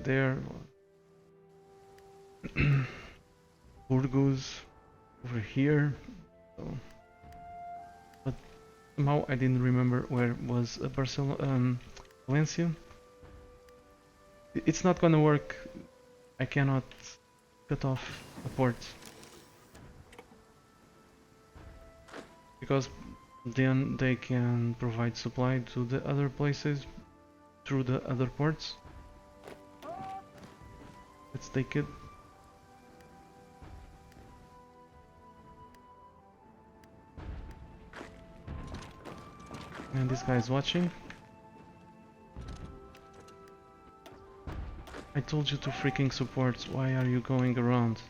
there. Burgos over here. So, but somehow I didn't remember where was Valencia. It's not gonna work. I cannot cut off a port because then they can provide supply to the other places through the other ports. Let's take it. And this guy is watching. I told you to freaking support. Why are you going around?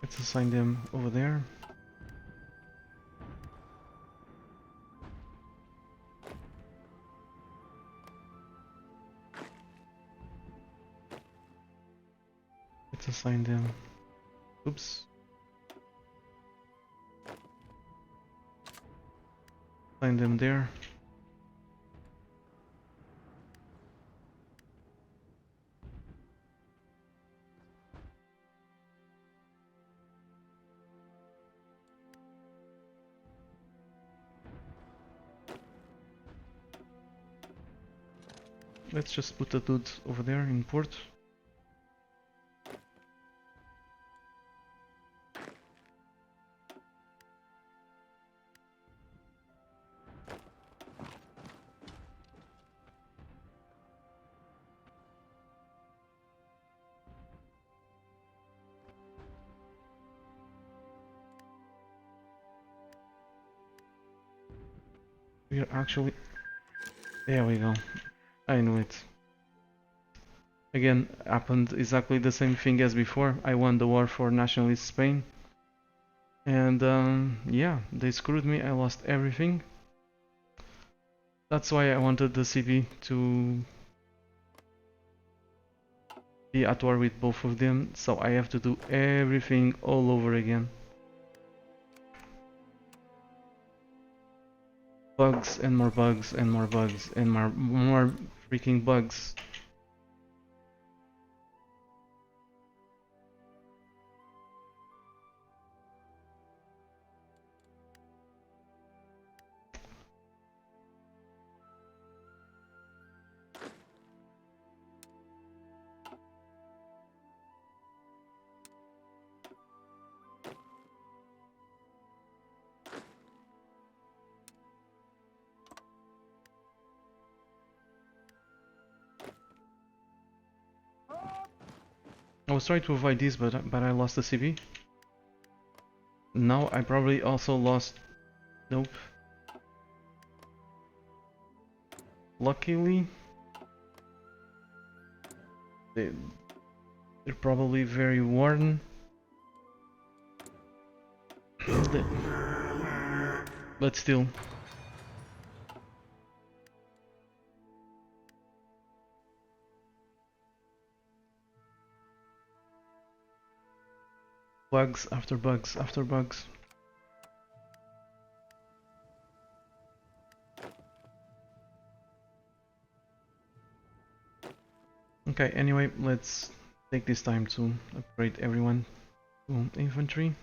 Let's assign them over there. Let's assign them. Oops. Assign them there. Let's just put the dude over there in port. We are actually... There we go. I knew it. Again, happened exactly the same thing as before. I won the war for nationalist Spain. And yeah, they screwed me. I lost everything. That's why I wanted the CP to be at war with both of them. So I have to do everything all over again. Bugs and more bugs and more bugs and more freaking bugs. I was trying to avoid this, but I lost the CP. Now I probably also lost... Nope. Luckily, they're probably very worn. But still. Bugs after bugs after bugs. Okay, anyway, let's take this time to upgrade everyone to infantry.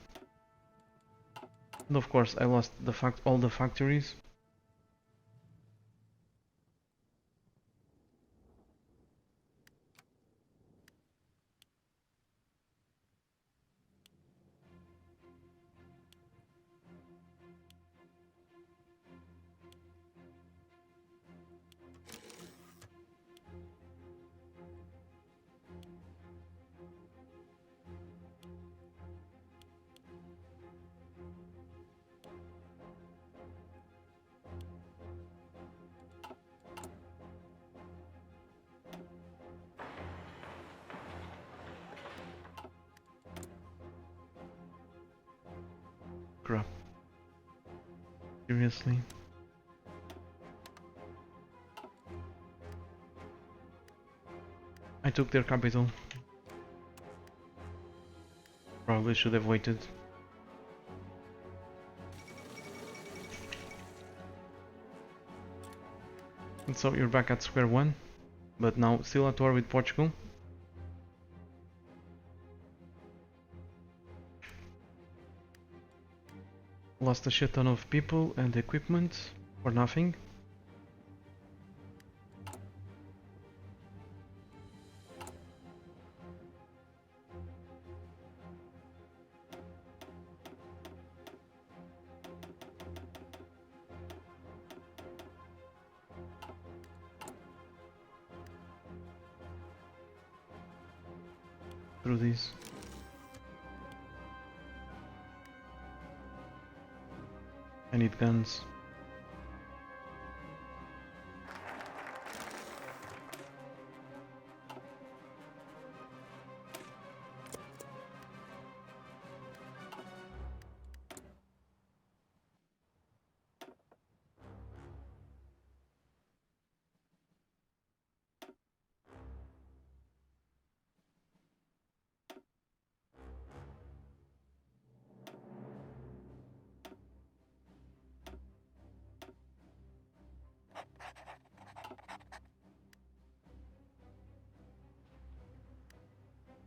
And of course, I lost all the factories. Crap. Seriously? I took their capital. Probably should have waited. And so you're back at square one, but now still at war with Portugal. Lost a shit ton of people and equipment for nothing. Through these. I need guns.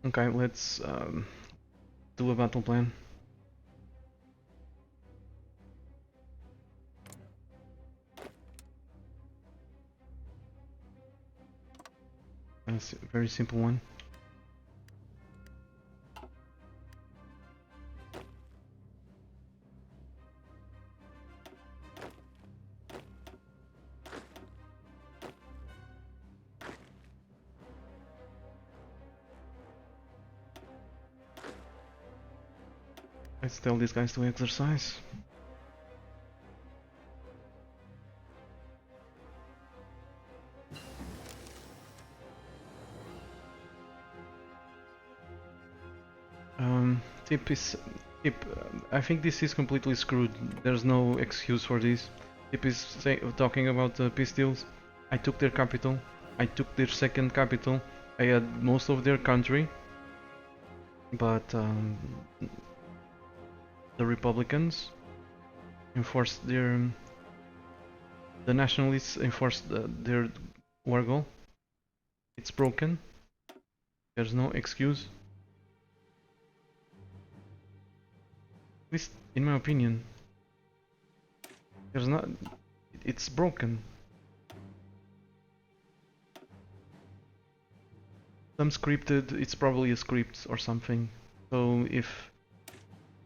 Okay, let's do a battle plan. That's a very simple one. Let's tell these guys to exercise. Tip. I think this is completely screwed. There's no excuse for this. Tip is talking about peace deals. I took their capital. I took their second capital. I had most of their country, but the Republicans enforced their. The nationalists enforced their war goal. It's broken. There's no excuse. At least in my opinion. There's not. It's broken. Some scripted. It's probably a script or something. So if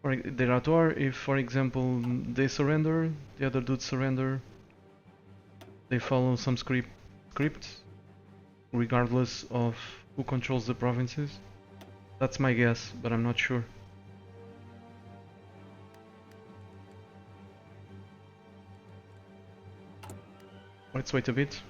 they're at war, if for example they surrender, the other dudes surrender. They follow some script, regardless of who controls the provinces. That's my guess, but I'm not sure. Let's wait a bit.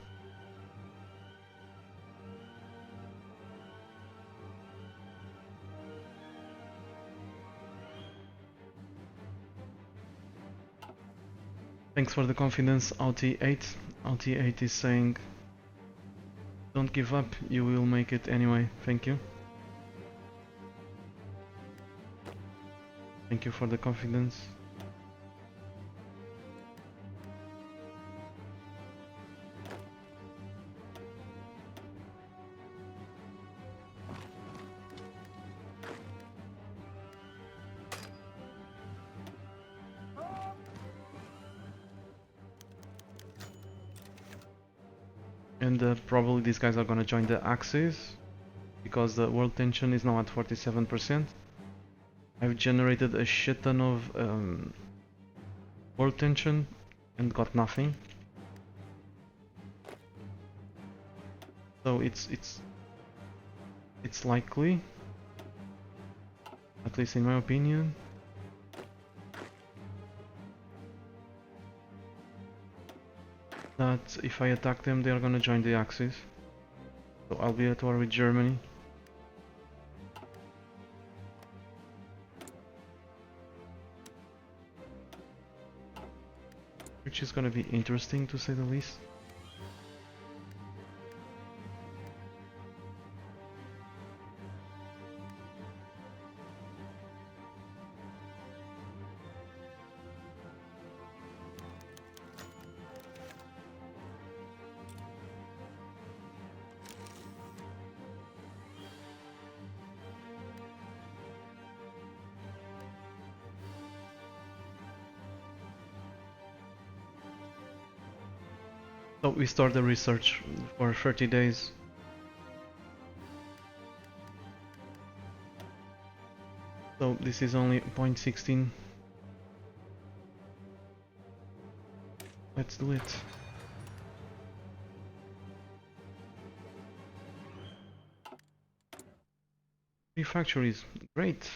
Thanks for the confidence, LT8. LT8 is saying, don't give up, you will make it anyway. Thank you. Thank you for the confidence. And probably these guys are gonna join the Axis, because the world tension is now at 47%. I've generated a shit ton of world tension and got nothing. So it's likely, at least in my opinion, that if I attack them, they are gonna join the Axis. So I'll be at war with Germany. Which is gonna be interesting, to say the least. So we start the research for 30 days. So this is only 0.16. Let's do it. Three factories, great.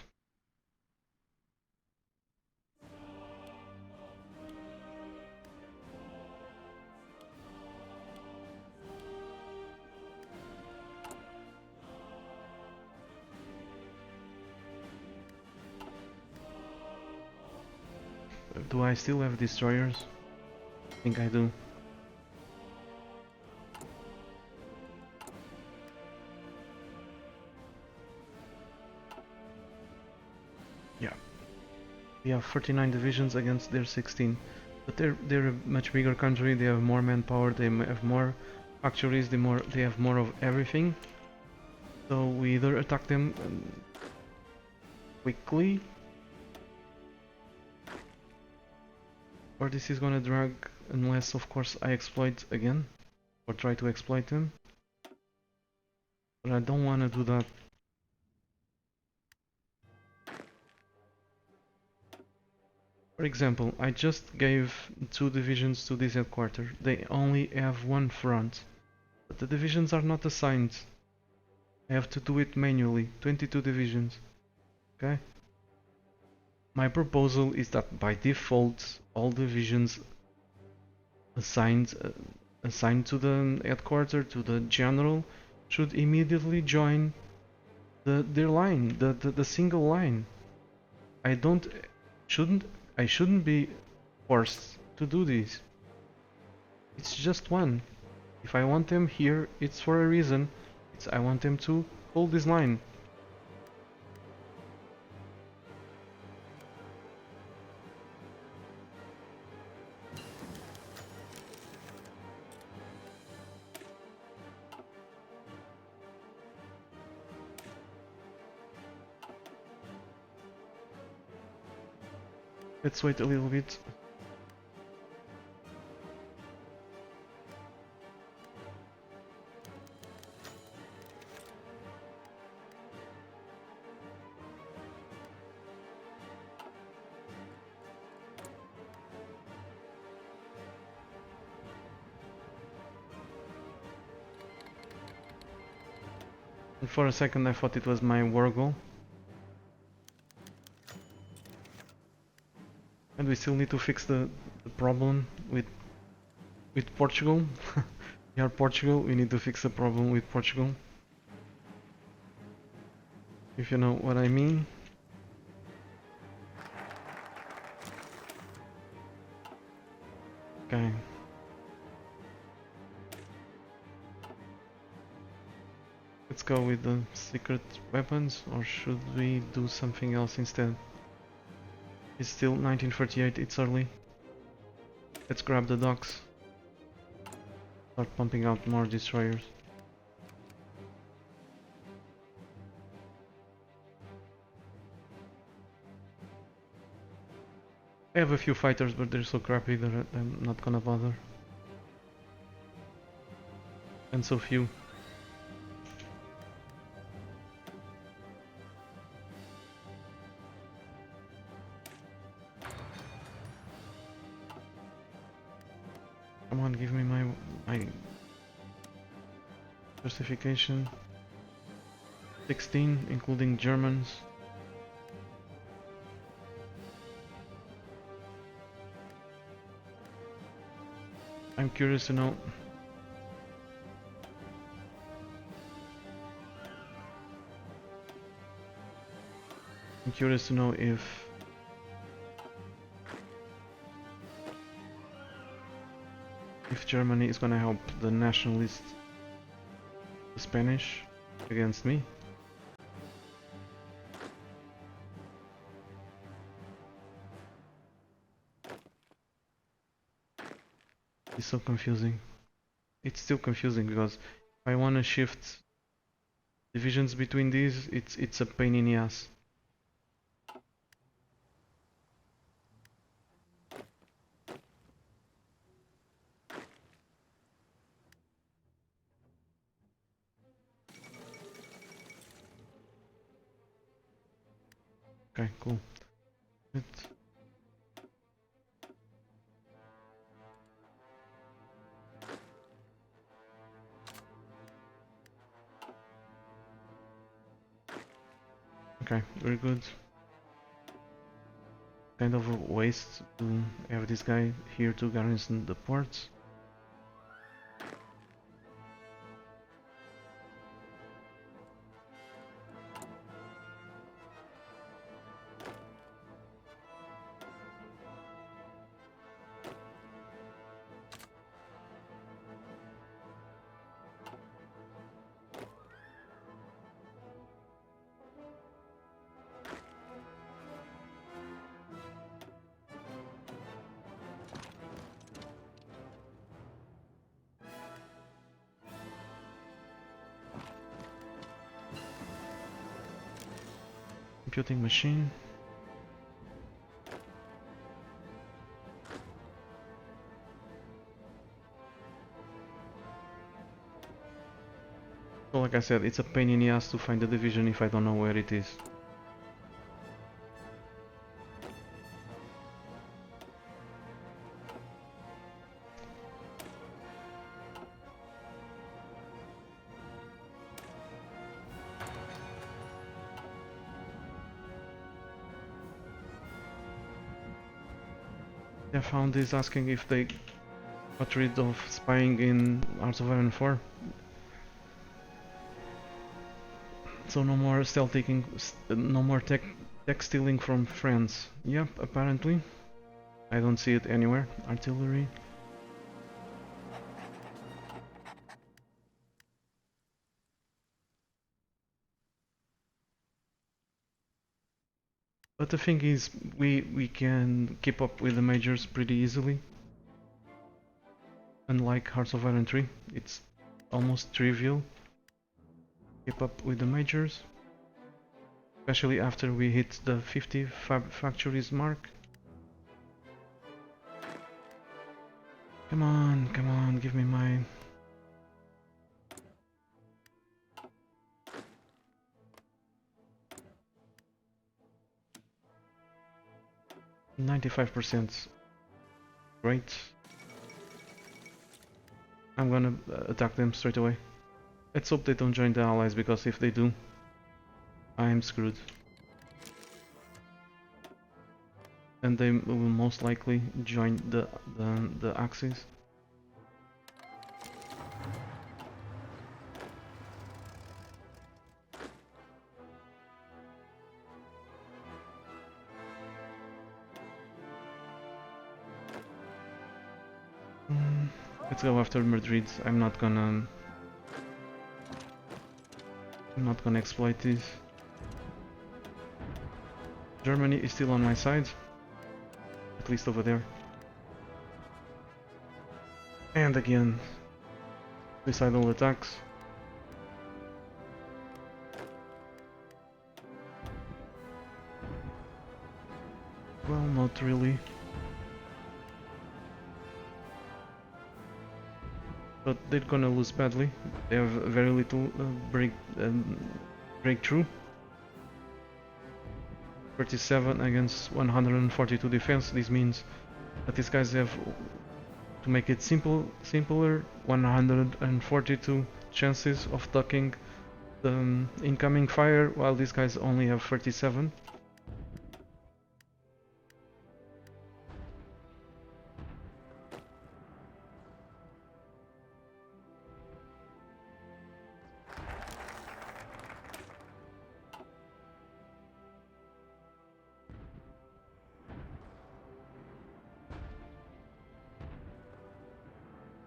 Do I still have destroyers? I think I do. Yeah. We have 39 divisions against their 16. But they're a much bigger country, they have more manpower, they have more factories, they have more of everything. So we either attack them quickly, or this is gonna drag unless of course I exploit again, or try to exploit them. But I don't wanna do that. For example, I just gave 2 divisions to this headquarters. They only have 1 front. But the divisions are not assigned. I have to do it manually. 22 divisions. Okay? My proposal is that by default, all divisions assigned assigned to the headquarters, to the general, should immediately join their line, the single line. I don't shouldn't I shouldn't be forced to do this. It's just one. If I want them here, it's for a reason. I want them to hold this line. Let's wait a little bit. And for a second I thought it was my war goal. And we still need to fix the problem with Portugal. We are Portugal, we need to fix the problem with Portugal. If you know what I mean. Okay. Let's go with the secret weapons, or should we do something else instead? It's still 1938, it's early. Let's grab the docks. Start pumping out more destroyers. I have a few fighters, but they're so crappy that I'm not gonna bother. And so few. Come on, give me my justification. 16, including Germans. I'm curious to know. I'm curious to know if Germany is gonna help the nationalist, the Spanish, against me. It's so confusing. It's still confusing because if I wanna shift divisions between these, it's a pain in the ass. Okay, cool. Good. Okay, very good. Kind of a waste to have this guy here to garrison the ports. Computing machine. So like I said, it's a pain in the ass to find the division if I don't know where it is. I found this asking if they got rid of spying in Hearts of Iron 4. So no more stealth taking, no more tech stealing from France. Yep, apparently. I don't see it anywhere. Artillery. But the thing is, we can keep up with the majors pretty easily. Unlike Hearts of Iron 3, it's almost trivial. Keep up with the majors. Especially after we hit the 50 factories mark. Come on, give me my... %95%. Great. I'm gonna attack them straight away. Let's hope they don't join the allies, because if they do, I am screwed. And they will most likely join the Axis. Let's go after Madrid. I'm not gonna exploit this. Germany is still on my side, at least over there. And again, suicidal attacks. Well, not really. But they're gonna lose badly. They have very little breakthrough. 37 against 142 defense. This means that these guys have, to make it simpler, 142 chances of ducking the incoming fire, while these guys only have 37.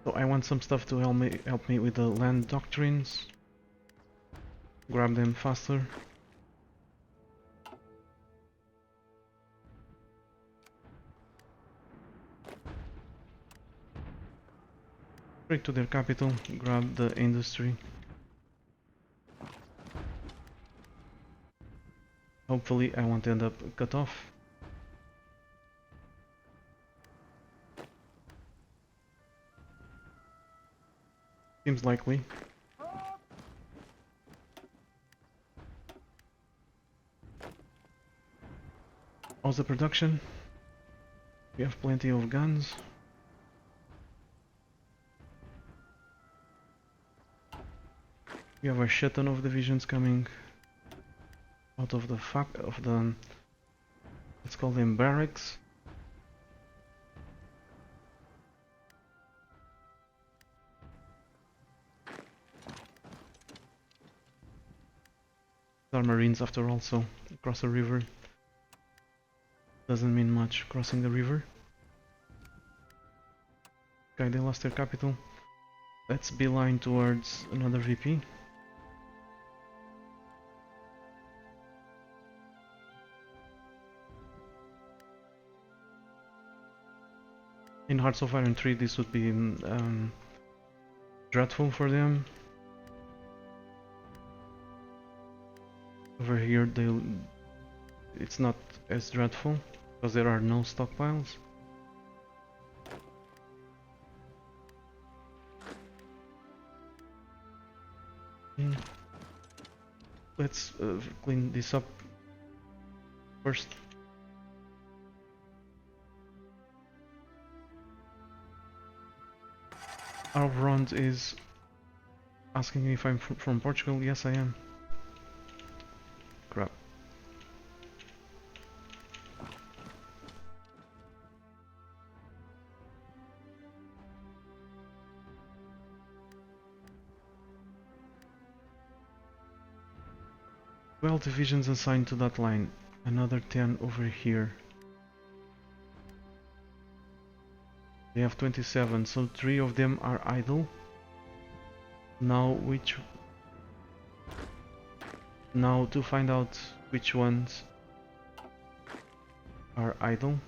So I want some stuff to help me with the land doctrines. Grab them faster. Straight to their capital, grab the industry. Hopefully I won't end up cut off. Seems likely. How's the production? We have plenty of guns. We have a shit ton of divisions coming out of the let's call them barracks. These are Marines after all, so across a river doesn't mean much crossing the river. Okay, they lost their capital. Let's beeline towards another VP. In Hearts of Iron 3 this would be dreadful for them. Over here it's not as dreadful because there are no stockpiles. Let's clean this up first. Albrand is asking if I'm from Portugal. Yes, I am. Crap. Well, divisions assigned to that line. Another 10 over here. They have 27, so 3 of them are idle. Now to find out which ones are idle.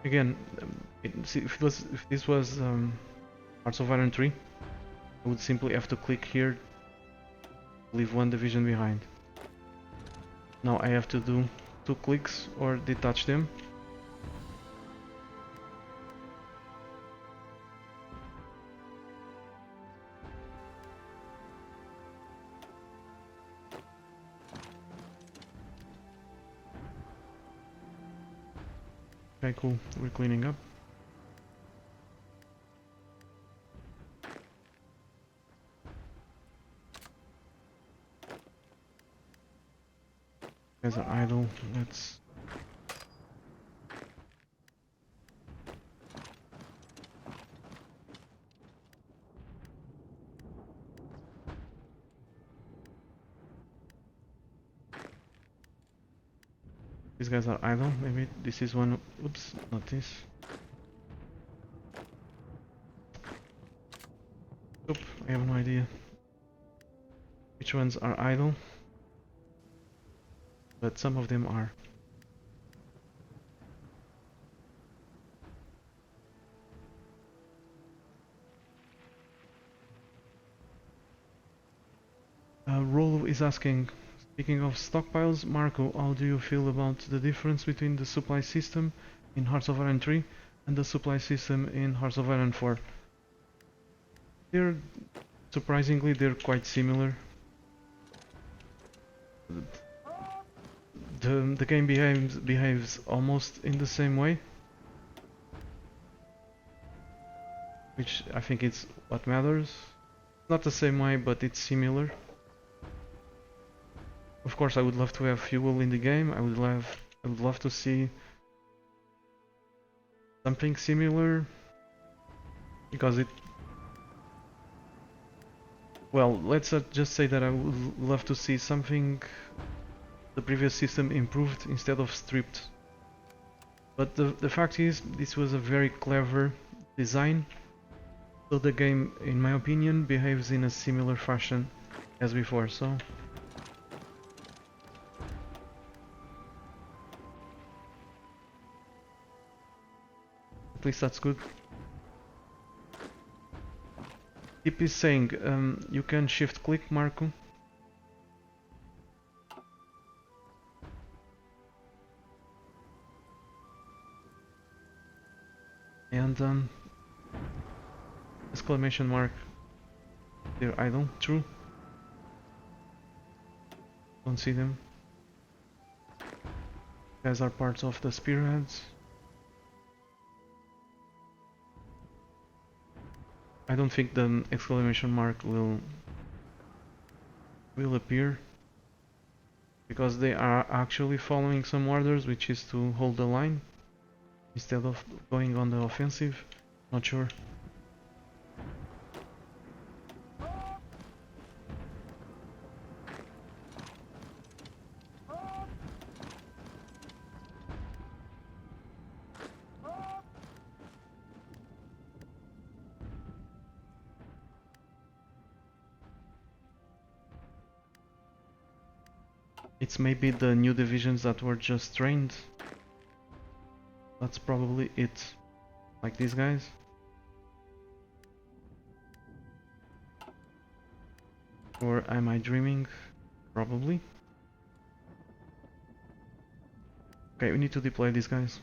Again, if this was Hearts of Iron 3, I would simply have to click here, leave one division behind. Now I have to do 2 clicks or detach them. Okay, cool, we're cleaning up. Guys are idle, let's... These guys are idle, maybe this is one... Oops, not this. Oop, I have no idea which ones are idle, but some of them are. Rolo is asking, speaking of stockpiles, Marco, how do you feel about the difference between the supply system in Hearts of Iron 3 and the supply system in Hearts of Iron 4? Surprisingly, they're quite similar. The game behaves almost in the same way, which I think is what matters. Not the same way, but it's similar. Of course, I would love to have fuel in the game. I would love to see something similar, because it... Well, let's just say that I would love to see something, the previous system improved instead of stripped. But the fact is, this was a very clever design, so the game, in my opinion, behaves in a similar fashion as before, so... At least that's good. Tip is saying, you can shift click, Marco. And exclamation mark, they're idle, true. Don't see them. Guys are parts of the spearheads. I don't think the exclamation mark will appear because they are actually following some orders, which is to hold the line instead of going on the offensive. Not sure. It's maybe the new divisions that were just trained. That's probably it. Like these guys. Or am I dreaming? Probably. Okay, we need to deploy these guys.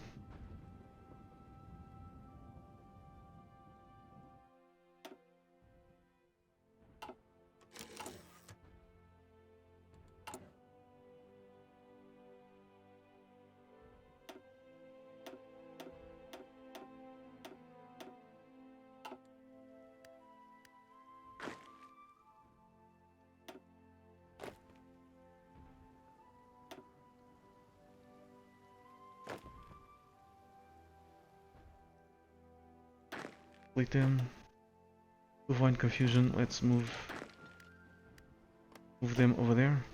Split them. To avoid confusion, let's move them over there.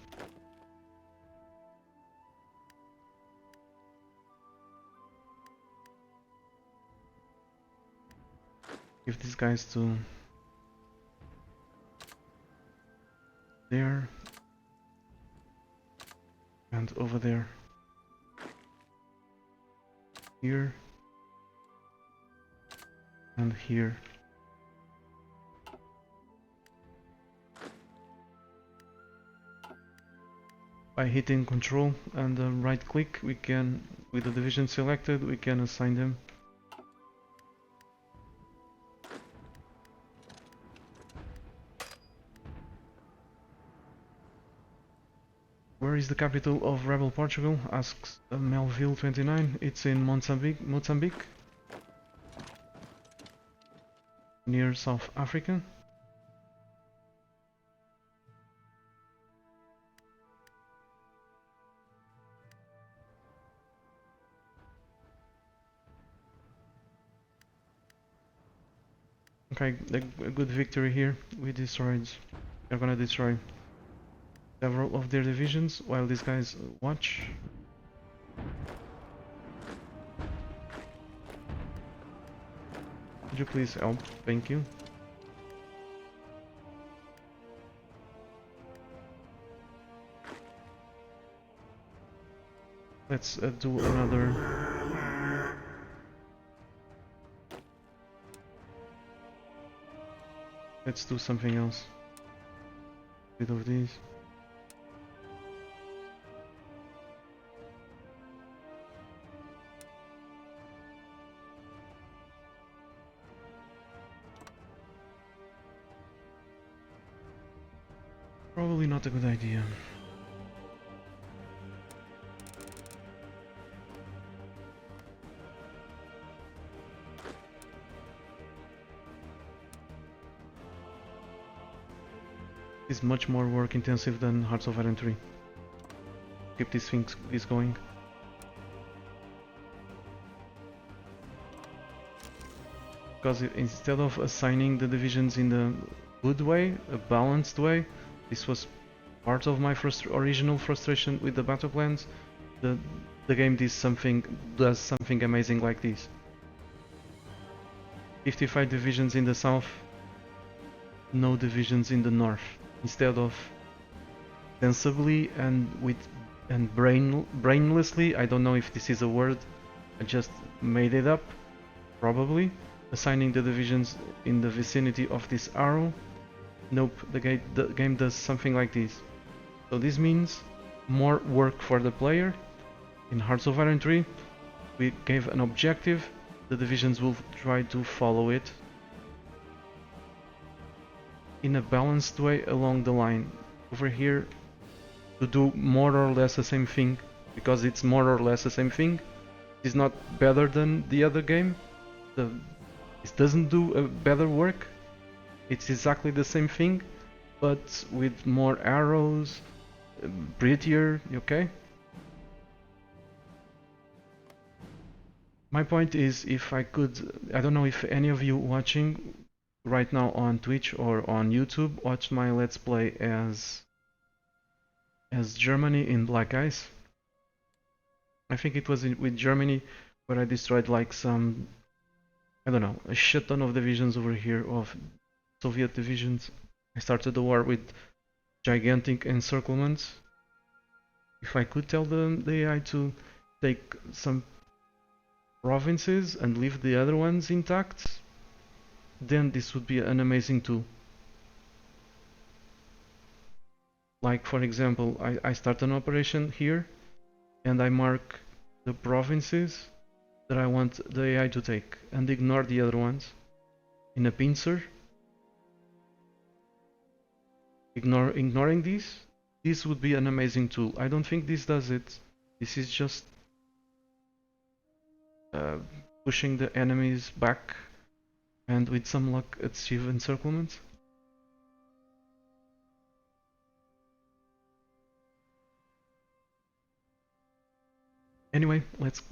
Give these guys to there and over there. Here and here. By hitting Control and right click, we can, with the division selected, we can assign them. Where is the capital of Rebel Portugal? Asks Melville29. It's in Mozambique, near South Africa. Okay, a good victory here. We're gonna destroy several of their divisions while these guys watch. Could you please help? Thank you. Let's do another. Let's do something else. Bit of these. Probably not a good idea. It's much more work intensive than Hearts of Iron 3. Keep these things going. Because instead of assigning the divisions in the good way, a balanced way, this was part of my original frustration with the battle plans. The game does something amazing like this. 55 divisions in the south, no divisions in the north. Instead of sensibly and brainlessly, I don't know if this is a word, I just made it up, probably, assigning the divisions in the vicinity of this arrow. Nope, the game does something like this. So this means more work for the player. In Hearts of Iron 3, we gave an objective, the divisions will try to follow it in a balanced way along the line. Over here, to do more or less the same thing, because it's more or less the same thing. It's not better than the other game. It doesn't do a better work. It's exactly the same thing, but with more arrows, prettier, okay? My point is, if I could, I don't know if any of you watching right now on Twitch or on YouTube watched my Let's Play as Germany in Black Ice. I think it was with Germany where I destroyed like some, I don't know, a shit ton of divisions over here of Soviet divisions. I started the war with gigantic encirclements. If I could tell the AI to take some provinces and leave the other ones intact, then this would be an amazing tool. Like for example, I start an operation here and I mark the provinces that I want the AI to take and ignore the other ones in a pincer. Ignoring this would be an amazing tool. I don't think this does it. This is just pushing the enemies back and with some luck achieve encirclement. Anyway, let's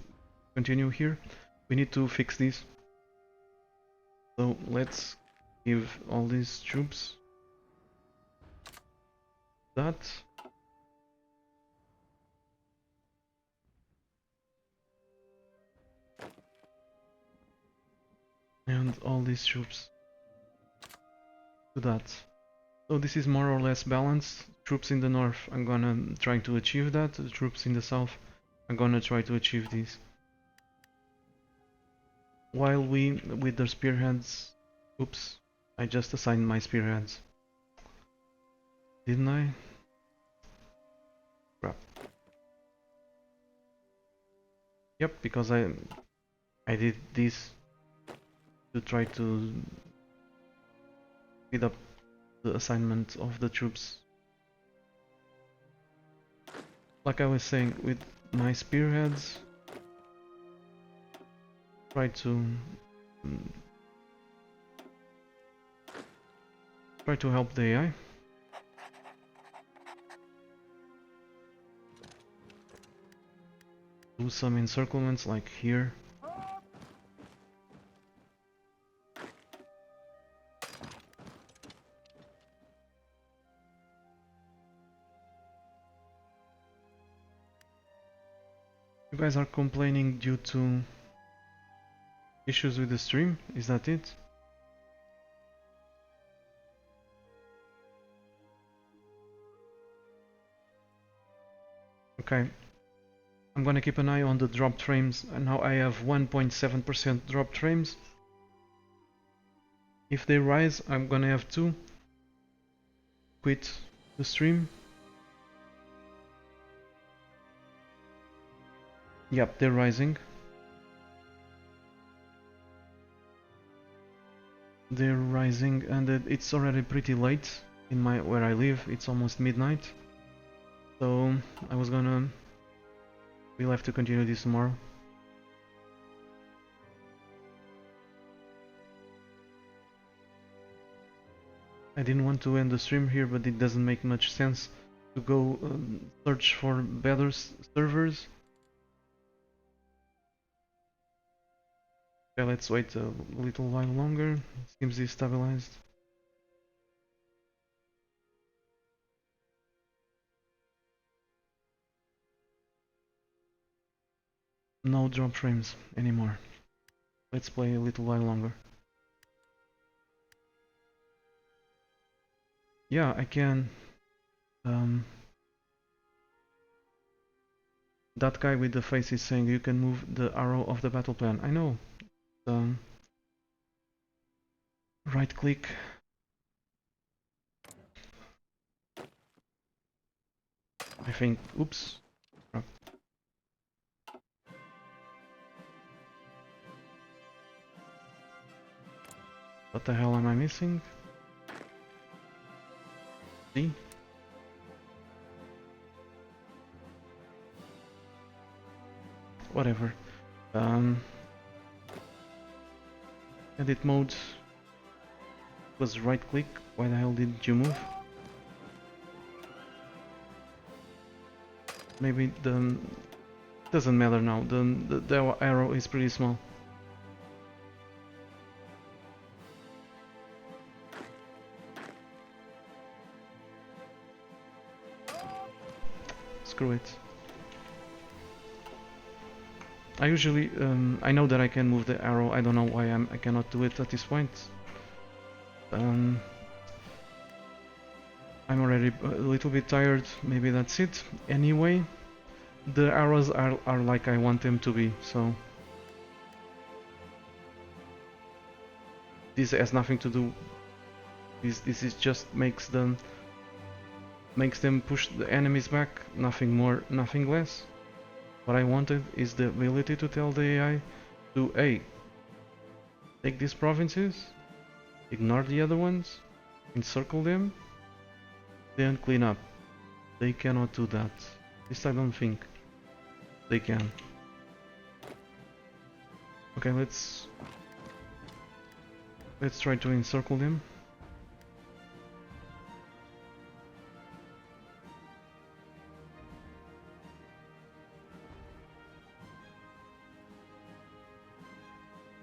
continue here. We need to fix this. So let's give all these troops that. And all these troops to that. So this is more or less balanced. Troops in the north, I'm gonna try to achieve that. The troops in the south, I'm gonna try to achieve this. While we, with the spearheads, oops, I just assigned my spearheads. Didn't I? Crap. Yep, because I did this to try to speed up the assignment of the troops. Like I was saying, with my spearheads, try to help the AI. Do some encirclements like here. You guys are complaining due to issues with the stream? Is that it? Okay. I'm gonna keep an eye on the dropped frames, and now I have 1.7% dropped frames. If they rise, I'm gonna have to quit the stream. Yep, they're rising. They're rising, and it's already pretty late in where I live. It's almost midnight. So we'll have to continue this tomorrow. I didn't want to end the stream here, but it doesn't make much sense to go search for better servers. Okay, let's wait a little while longer. It seems destabilized. No drop frames anymore. Let's play a little while longer. Yeah, I can. That guy with the face is saying you can move the arrow of the battle plan. I know. Right click. I think. Oops. What the hell am I missing? See? Whatever. Edit mode was right click. Why the hell did you move? Maybe the doesn't matter now. The arrow is pretty small. Screw it. I usually I know that I can move the arrow. I don't know why I cannot do it at this point. I'm already a little bit tired. Maybe that's it. Anyway, the arrows are like I want them to be. So this has nothing to do. This is just makes them push the enemies back. Nothing more, nothing less. What I wanted is the ability to tell the AI to, hey, take these provinces, ignore the other ones, encircle them, then clean up. They cannot do that. At least I don't think they can. Okay, let's try to encircle them.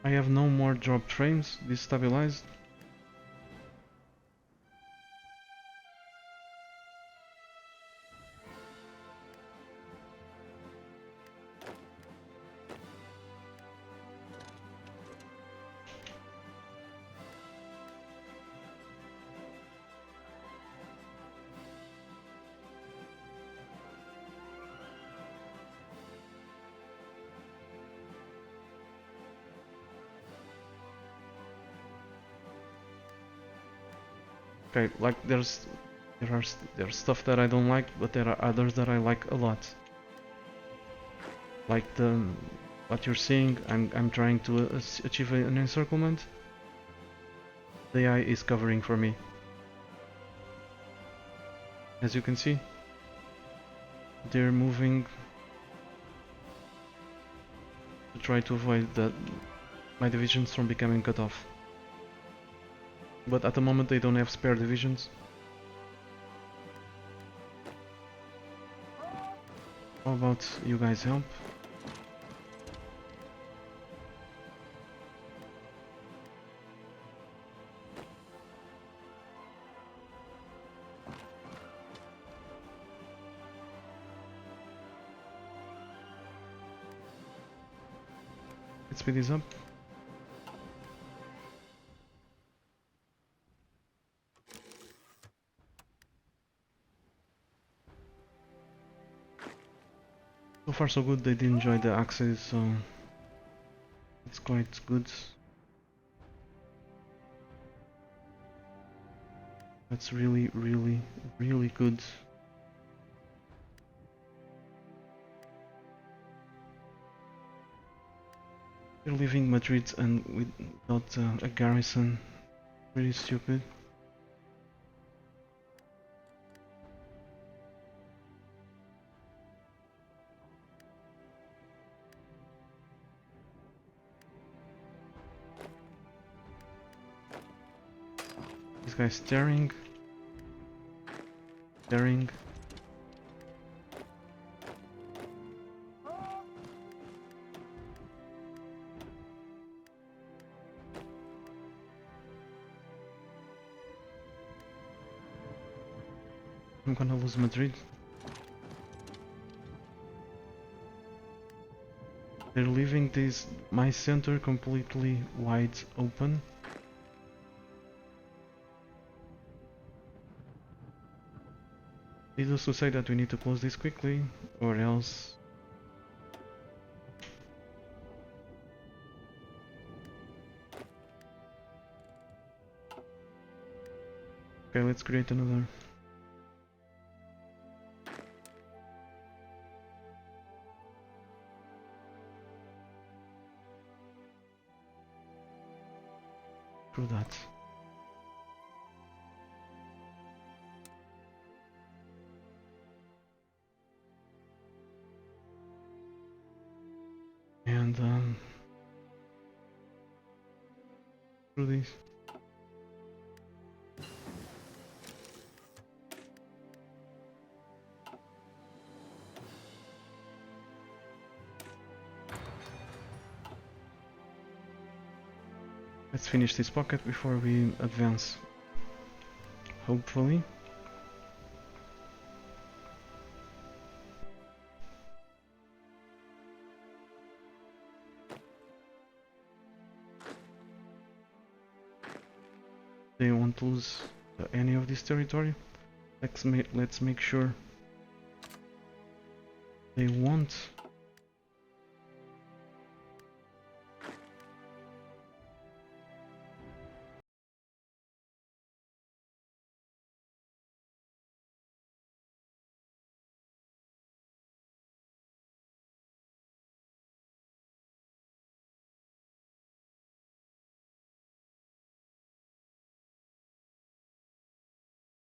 I have no more dropped frames, destabilized. Okay, like there's stuff that I don't like, but there are others that I like a lot. Like what you're seeing, I'm trying to achieve an encirclement. The AI is covering for me. As you can see, they're moving to try to avoid my divisions from becoming cut off. But at the moment they don't have spare divisions. How about you guys help? Let's speed this up. So far so good, they did enjoy the axes, so it's quite good. That's really, really, really good. They're leaving Madrid and without a garrison. Pretty stupid. This guy's staring. Staring. I'm gonna lose Madrid. They're leaving my center completely wide open. Needless to say that we need to close this quickly, or else... Okay, let's create another. Through that. And through these. Let's finish this pocket before we advance. Hopefully. They won't lose any of this territory. Let's make sure they won't.